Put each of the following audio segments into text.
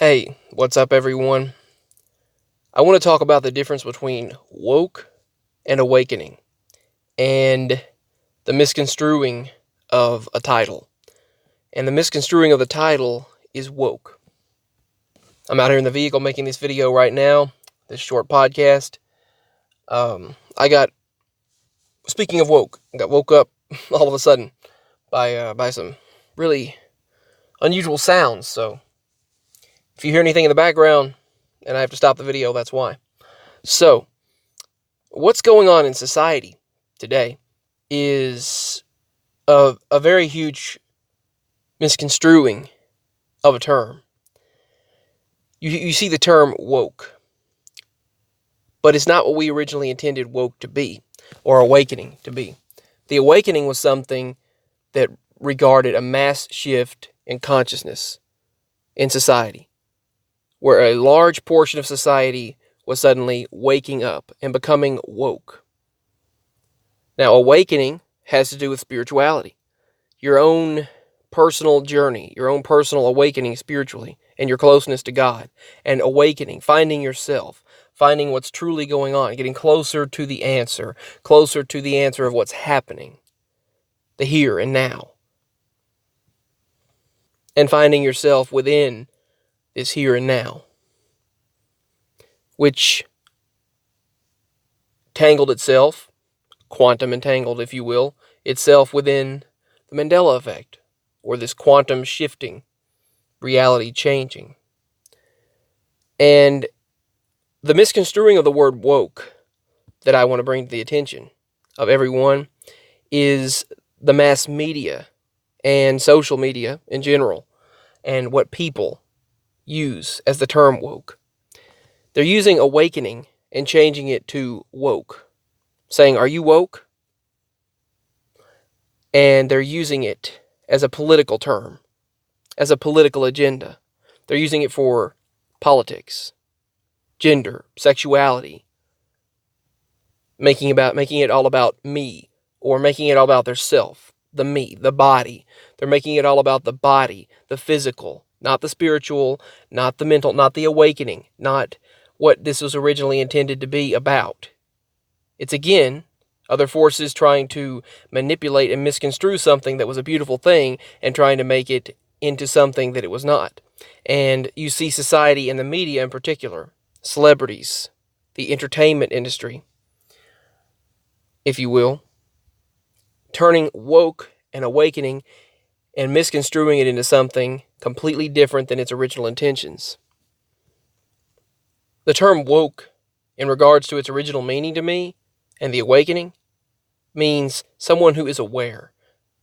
Hey, what's up, everyone? I want to talk about the difference between woke and awakening and the misconstruing of a title. And the misconstruing of the title is woke. I'm out here in the vehicle making this video right now, this short podcast. Speaking of woke, I got woke up all of a sudden by some really unusual sounds. So if you hear anything in the background and I have to stop the video, that's why. So, what's going on in society today is a very huge misconstruing of a term. You see the term woke, but it's not what we originally intended woke to be, or awakening to be. The awakening was something that regarded a mass shift in consciousness in society, where a large portion of society was suddenly waking up and becoming woke. Now, awakening has to do with spirituality, your own personal journey, your own personal awakening spiritually, and your closeness to God, and awakening, finding yourself, finding what's truly going on, getting closer to the answer of what's happening, the here and now, and finding yourself within this here and now, which tangled itself, quantum entangled, if you will, itself within the Mandela effect, or this quantum shifting, reality changing. And the misconstruing of the word woke that I want to bring to the attention of everyone is the mass media and social media in general, and what people use as the term woke. They're using awakening and changing it to woke, saying, "Are you woke?" And they're using it as a political term, as a political agenda. They're using it for politics, gender, sexuality, making it all about me, or making it all about their self, the me, the body. They're making it all about the body, the physical, not the spiritual, not the mental, not the awakening, not what this was originally intended to be about. It's, again, other forces trying to manipulate and misconstrue something that was a beautiful thing and trying to make it into something that it was not. And you see society and the media in particular, celebrities, the entertainment industry, if you will, turning woke and awakening and misconstruing it into something completely different than its original intentions. The term woke, in regards to its original meaning to me, and the awakening, means someone who is aware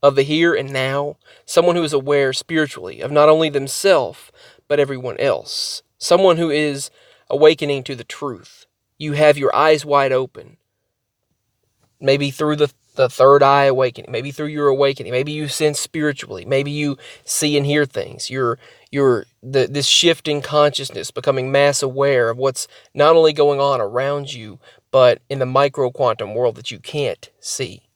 of the here and now, someone who is aware spiritually of not only themselves, but everyone else, someone who is awakening to the truth. You have your eyes wide open, maybe through the third eye awakening, maybe through your awakening, maybe you sense spiritually, maybe you see and hear things. This shift in consciousness, becoming mass aware of what's not only going on around you, but in the micro quantum world that you can't see.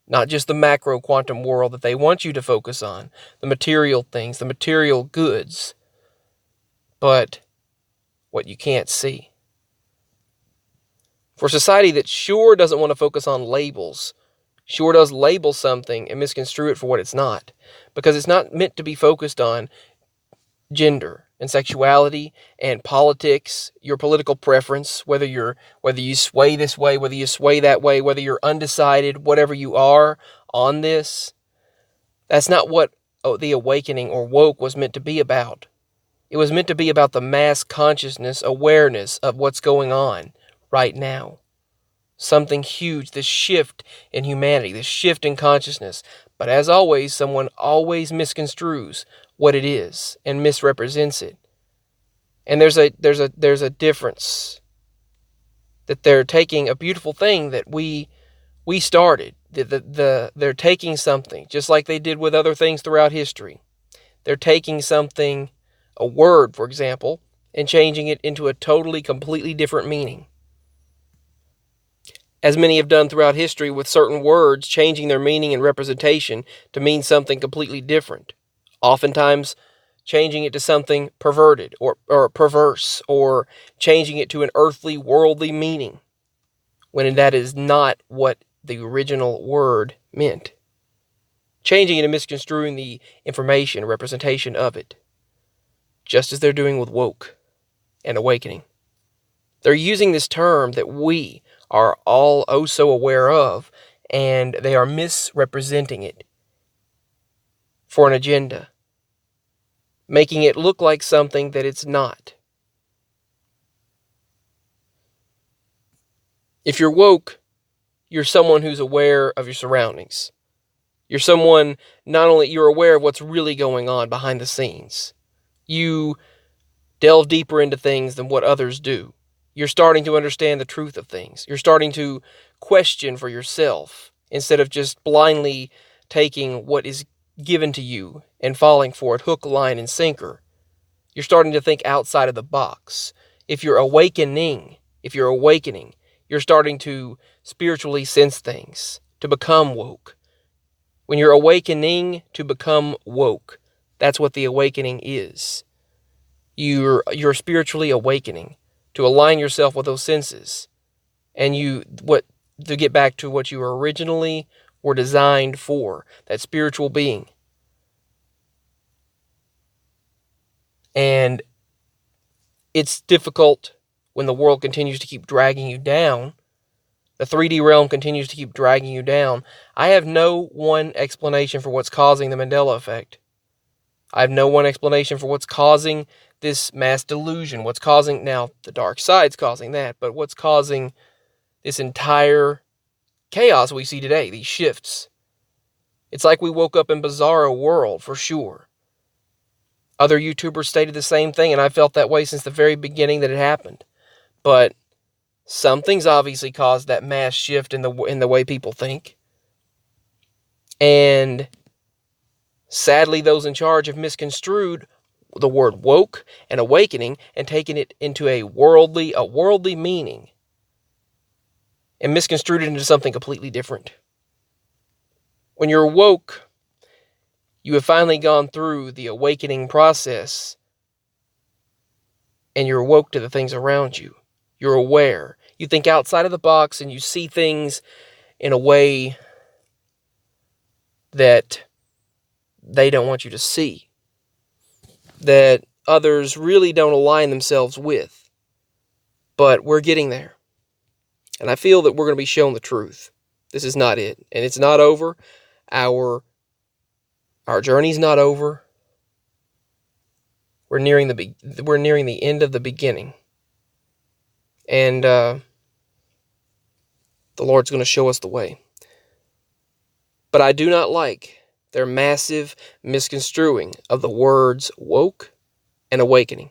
Not just the macro quantum world that they want you to focus on, the material things, the material goods, but what you can't see. For society that sure doesn't want to focus on labels, sure does label something and misconstrue it for what it's not, because it's not meant to be focused on gender and sexuality and politics, your political preference, whether you sway this way, whether you sway that way, whether you're undecided, whatever you are on this. That's not what the awakening or woke was meant to be about. It was meant to be about the mass consciousness, awareness of what's going on right now. Something huge, this shift in humanity, this shift in consciousness. But as always, someone always misconstrues what it is and misrepresents it. And there's a difference, that they're taking a beautiful thing that we started. They're taking something, just like they did with other things throughout history. They're taking something, a word, for example, and changing it into a totally, completely different meaning. As many have done throughout history with certain words, changing their meaning and representation to mean something completely different. Oftentimes changing it to something perverted or perverse, or changing it to an earthly, worldly meaning, when that is not what the original word meant. Changing it and misconstruing the information, representation of it, just as they're doing with woke and awakening. They're using this term that we are all oh so aware of, and they are misrepresenting it for an agenda, making it look like something that it's not. If you're woke, you're someone who's aware of your surroundings. You're someone, not only you're aware of what's really going on behind the scenes. You delve deeper into things than what others do. You're starting to understand the truth of things. You're starting to question for yourself instead of just blindly taking what is given to you and falling for it hook, line, and sinker. You're starting to think outside of the box. If you're awakening, you're starting to spiritually sense things, to become woke. When you're awakening to become woke, that's what the awakening is. You're spiritually awakening to align yourself with those senses, and to get back to what you originally were designed for, that spiritual being. And it's difficult when the world continues to keep dragging you down. The 3D realm continues to keep dragging you down. I have no one explanation for what's causing the Mandela effect. I have no one explanation for what's causing this mass delusion. What's causing, now the dark side's causing that, but what's causing this entire chaos we see today, these shifts. It's like we woke up in bizarro world, for sure. Other YouTubers stated the same thing, and I felt that way since the very beginning that it happened. But something's obviously caused that mass shift in the way people think. And sadly, those in charge have misconstrued the word woke and awakening and taken it into a worldly meaning, and misconstrued it into something completely different. When you're woke, you have finally gone through the awakening process, and you're woke to the things around you. You're aware. You think outside of the box, and you see things in a way that they don't want you to see, that others really don't align themselves with. But we're getting there. And I feel that we're going to be shown the truth. This is not it. And it's not over. Our journey's not over. We're nearing the end of the beginning. And the Lord's going to show us the way. But I do not like their massive misconstruing of the words woke and awakening.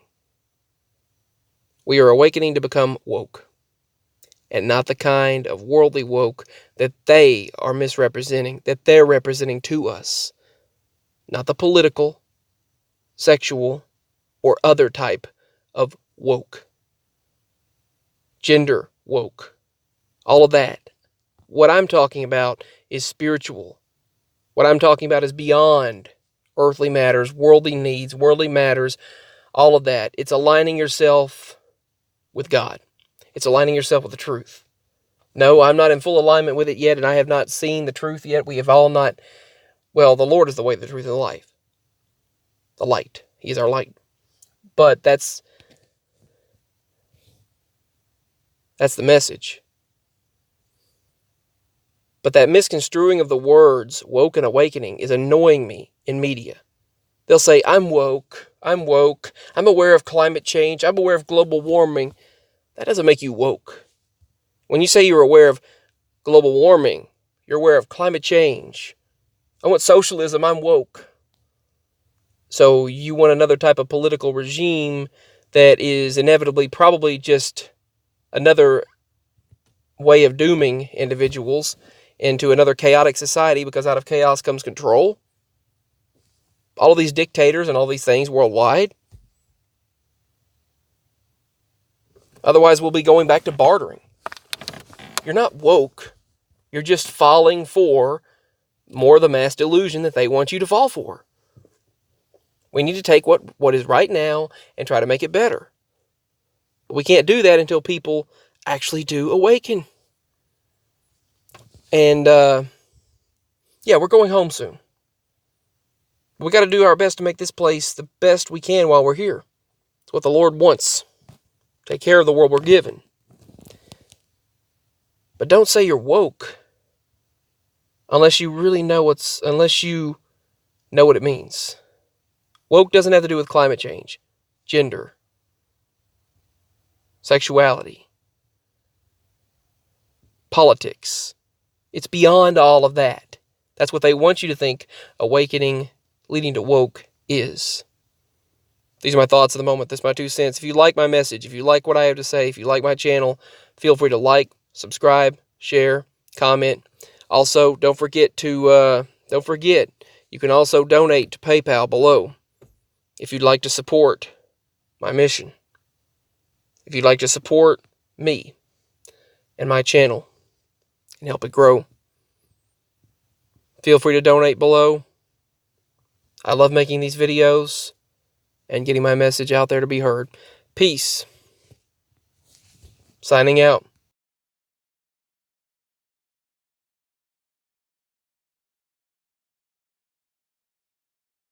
We are awakening to become woke, and not the kind of worldly woke that they are misrepresenting, that they're representing to us. Not the political, sexual, or other type of woke. Gender woke. All of that. What I'm talking about is spiritual. What I'm talking about is beyond earthly matters, worldly needs, worldly matters, all of that. It's aligning yourself with God. It's aligning yourself with the truth. No, I'm not in full alignment with it yet, and I have not seen the truth yet. We have all not. Well, the Lord is the way, the truth, and the life. The light. He is our light. But that's the message. But that misconstruing of the words woke and awakening is annoying me in media. They'll say, I'm woke, I'm aware of climate change, I'm aware of global warming. That doesn't make you woke. When you say you're aware of global warming, you're aware of climate change, I want socialism, I'm woke. So you want another type of political regime that is inevitably probably just another way of dooming individuals into another chaotic society, because out of chaos comes control. All of these dictators and all these things worldwide. Otherwise, we'll be going back to bartering. You're not woke. You're just falling for more of the mass delusion that they want you to fall for. We need to take what is right now and try to make it better. But we can't do that until people actually do awaken. And, yeah, we're going home soon. We got to do our best to make this place the best we can while we're here. It's what the Lord wants. Take care of the world we're given. But don't say you're woke unless you know what it means. Woke doesn't have to do with climate change, gender, sexuality, politics. It's beyond all of that. That's what they want you to think awakening, leading to woke is. These are my thoughts at the moment. This is my 2 cents. If you like my message, if you like what I have to say, if you like my channel, feel free to like, subscribe, share, comment. Also, don't forget, you can also donate to PayPal below if you'd like to support my mission. If you'd like to support me and my channel and help it grow, feel free to donate below. I love making these videos and getting my message out there to be heard. Peace. Signing out.